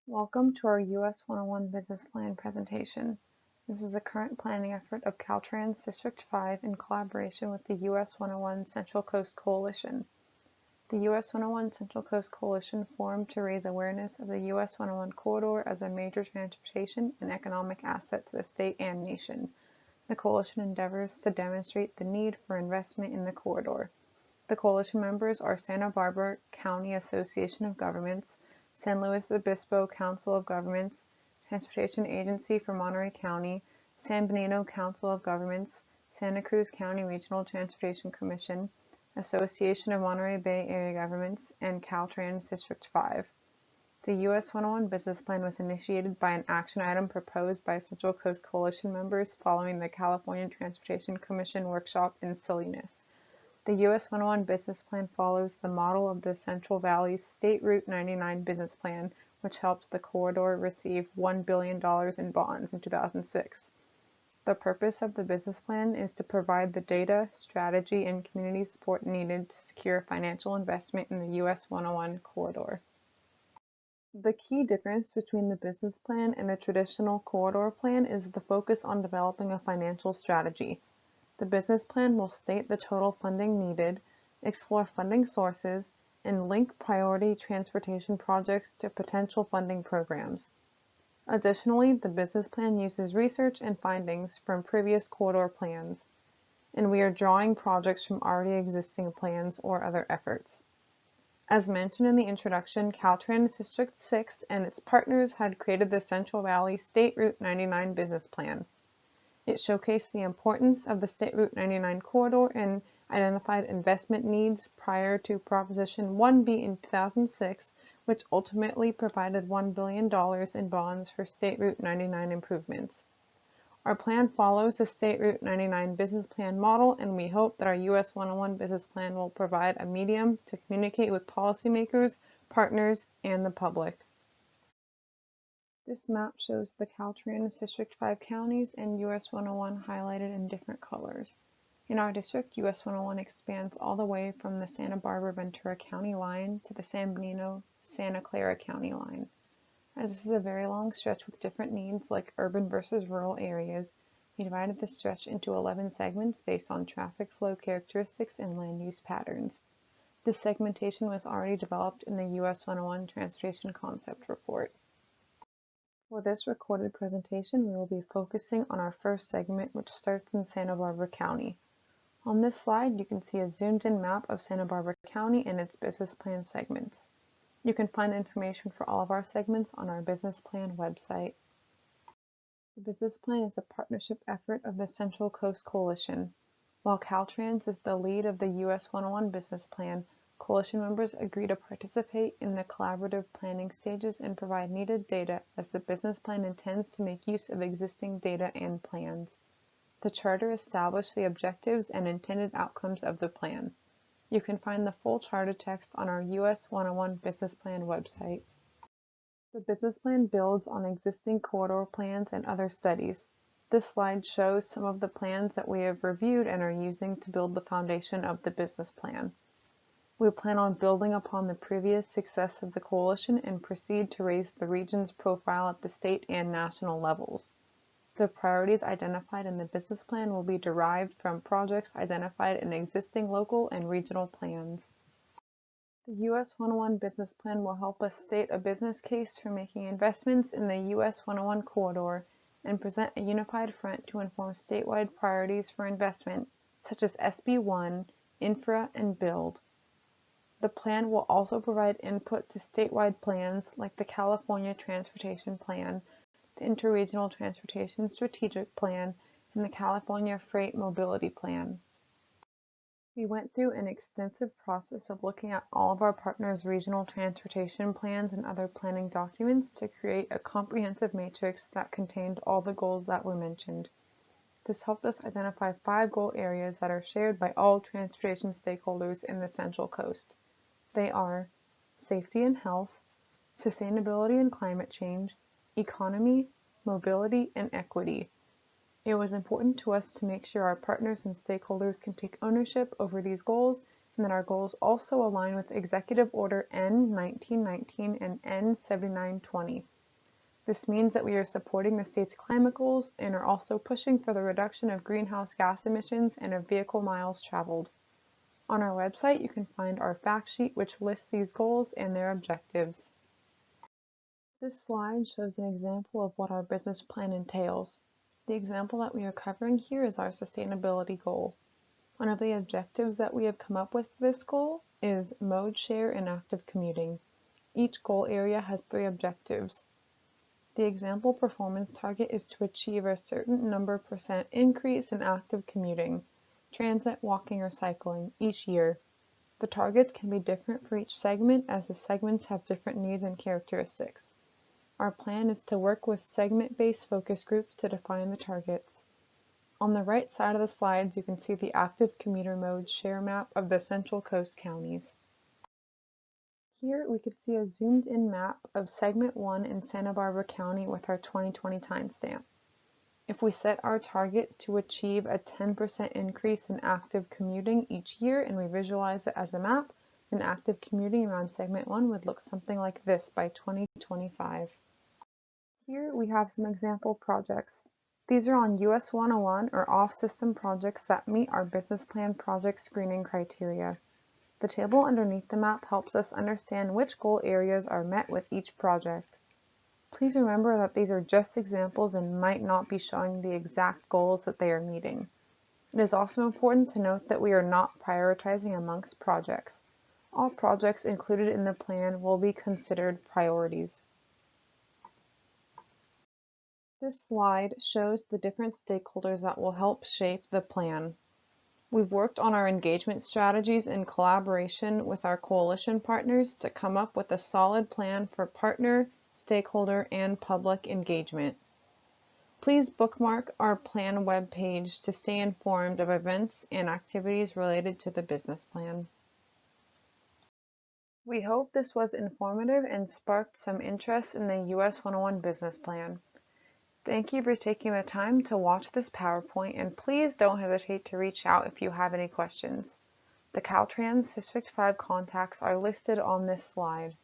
Welcome to our US 101 Business Plan presentation. This is a current planning effort of Caltrans District 5 in collaboration with the US 101 Central Coast Coalition. The US 101 Central Coast Coalition formed to raise awareness of the US 101 corridor as a major transportation and economic asset to the state and nation. The coalition endeavors to demonstrate the need for investment in the corridor. The coalition members are Santa Barbara County Association of Governments, San Luis Obispo Council of Governments, Transportation Agency for Monterey County, San Benito Council of Governments, Santa Cruz County Regional Transportation Commission, Association of Monterey Bay Area Governments, and Caltrans District 5. The US 101 Business Plan was initiated by an action item proposed by Central Coast Coalition members following the California Transportation Commission workshop in Salinas. The US 101 Business Plan follows the model of the Central Valley's State Route 99 Business Plan, which helped the corridor receive $1 billion in bonds in 2006. The purpose of the business plan is to provide the data, strategy, and community support needed to secure financial investment in the US 101 corridor. The key difference between the business plan and a traditional corridor plan is the focus on developing a financial strategy. The business plan will state the total funding needed, explore funding sources, and link priority transportation projects to potential funding programs. Additionally, the business plan uses research and findings from previous corridor plans, and we are drawing projects from already existing plans or other efforts. As mentioned in the introduction, Caltrans District 6 and its partners had created the Central Valley State Route 99 Business Plan. It showcased the importance of the State Route 99 corridor and identified investment needs prior to Proposition 1B in 2006, which ultimately provided $1 billion in bonds for State Route 99 improvements. Our plan follows the State Route 99 business plan model, and we hope that our US 101 business plan will provide a medium to communicate with policymakers, partners, and the public. This map shows the Caltrans District 5 counties and US 101 highlighted in different colors. In our district, US 101 expands all the way from the Santa Barbara-Ventura County line to the San Benito-Santa Clara County line. As this is a very long stretch with different needs like urban versus rural areas, we divided the stretch into 11 segments based on traffic flow characteristics and land use patterns. This segmentation was already developed in the US 101 Transportation Concept Report. For this recorded presentation, we will be focusing on our first segment, which starts in Santa Barbara County. On this slide, you can see a zoomed-in map of Santa Barbara County and its business plan segments. You can find information for all of our segments on our business plan website. The business plan is a partnership effort of the Central Coast Coalition. While Caltrans is the lead of the US 101 business plan, coalition members agree to participate in the collaborative planning stages and provide needed data as the business plan intends to make use of existing data and plans. The charter established the objectives and intended outcomes of the plan. You can find the full charter text on our US 101 business plan website. The business plan builds on existing corridor plans and other studies. This slide shows some of the plans that we have reviewed and are using to build the foundation of the business plan. We plan on building upon the previous success of the coalition and proceed to raise the region's profile at the state and national levels. The priorities identified in the business plan will be derived from projects identified in existing local and regional plans. The US 101 business plan will help us state a business case for making investments in the US 101 corridor and present a unified front to inform statewide priorities for investment, such as SB1, Infra, and Build. The plan will also provide input to statewide plans like the California Transportation Plan, the Interregional Transportation Strategic Plan, and the California Freight Mobility Plan. We went through an extensive process of looking at all of our partners' regional transportation plans and other planning documents to create a comprehensive matrix that contained all the goals that were mentioned. This helped us identify 5 goal areas that are shared by all transportation stakeholders in the Central Coast. They are safety and health, sustainability and climate change, economy, mobility, and equity. It was important to us to make sure our partners and stakeholders can take ownership over these goals mention that our goals also align with Executive Order N-1919 and N-7920. This means that we are supporting the state's climate goals and are also pushing for the reduction of greenhouse gas emissions and of vehicle miles traveled. On our website, you can find our fact sheet which lists these goals and their objectives. This slide shows an example of what our business plan entails. The example that we are covering here is our sustainability goal. One of the objectives that we have come up with for this goal is mode share and active commuting. Each goal area has 3 objectives. The example performance target is to achieve a certain number % increase in active commuting, transit, walking, or cycling each year. The targets can be different for each segment as the segments have different needs and characteristics. Our plan is to work with segment-based focus groups to define the targets. On the right side of the slides, you can see the active commuter mode share map of the Central Coast counties. Here we could see a zoomed-in map of Segment 1 in Santa Barbara County with our 2020 timestamp. If we set our target to achieve a 10% increase in active commuting each year and we visualize it as a map, then active commuting around Segment 1 would look something like this by 2025. Here we have some example projects. These are on US 101 or off-system projects that meet our business plan project screening criteria. The table underneath the map helps us understand which goal areas are met with each project. Please remember that these are just examples and might not be showing the exact goals that they are meeting. It is also important to note that we are not prioritizing amongst projects. All projects included in the plan will be considered priorities. This slide shows the different stakeholders that will help shape the plan. We've worked on our engagement strategies in collaboration with our coalition partners to come up with a solid plan for partner, stakeholder, and public engagement. Please bookmark our plan webpage to stay informed of events and activities related to the business plan. We hope this was informative and sparked some interest in the US 101 business plan. Thank you for taking the time to watch this PowerPoint, and please don't hesitate to reach out if you have any questions. The Caltrans District 5 contacts are listed on this slide.